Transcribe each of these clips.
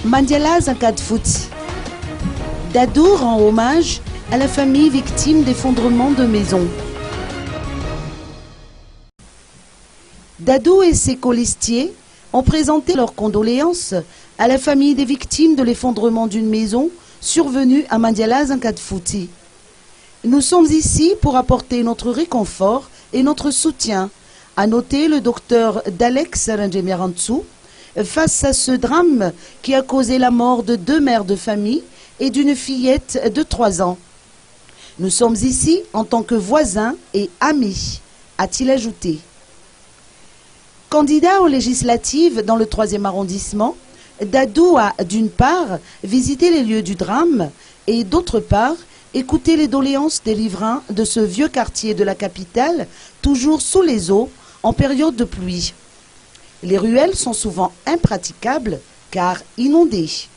Mandiala Zankadfouti. Dadou rend hommage à la famille victime d'effondrement de maisons. Dadou et ses colistiers ont présenté leurs condoléances à la famille des victimes de l'effondrement d'une maison survenue à Mandiala Zankadfouti. Nous sommes ici pour apporter notre réconfort et notre soutien, a noté le docteur Dalex Ranjemiarantsou, face à ce drame qui a causé la mort de 2 mères de famille et d'une fillette de 3 ans. Nous sommes ici en tant que voisins et amis, a-t-il ajouté. Candidat aux législatives dans le 3e arrondissement, Dadou a d'une part visité les lieux du drame et d'autre part écouté les doléances des riverains de ce vieux quartier de la capitale, toujours sous les eaux en période de pluie. Les ruelles sont souvent impraticables car inondées.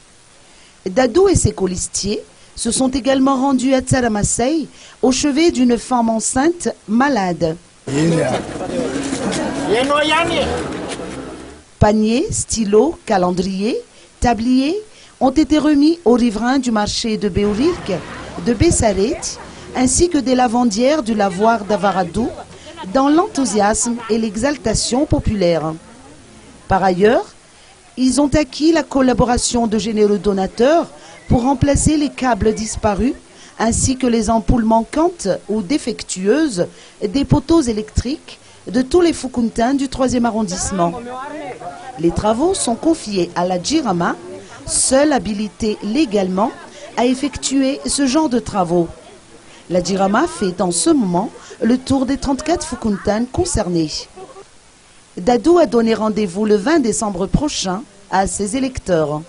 Dadou et ses colistiers se sont également rendus à Tsaramasei au chevet d'une femme enceinte malade. Paniers, stylos, calendriers, tabliers ont été remis aux riverains du marché de Béourik, de Bessaret, ainsi que des lavandières du lavoir d'Avaradou, dans l'enthousiasme et l'exaltation populaire. Par ailleurs, ils ont acquis la collaboration de généreux donateurs pour remplacer les câbles disparus, ainsi que les ampoules manquantes ou défectueuses des poteaux électriques de tous les Fukuntins du 3e arrondissement. Les travaux sont confiés à la Jirama, seule habilitée légalement à effectuer ce genre de travaux. La Jirama fait en ce moment le tour des 34 Fukuntins concernés. Dadou a donné rendez-vous le 20 décembre prochain à ses électeurs.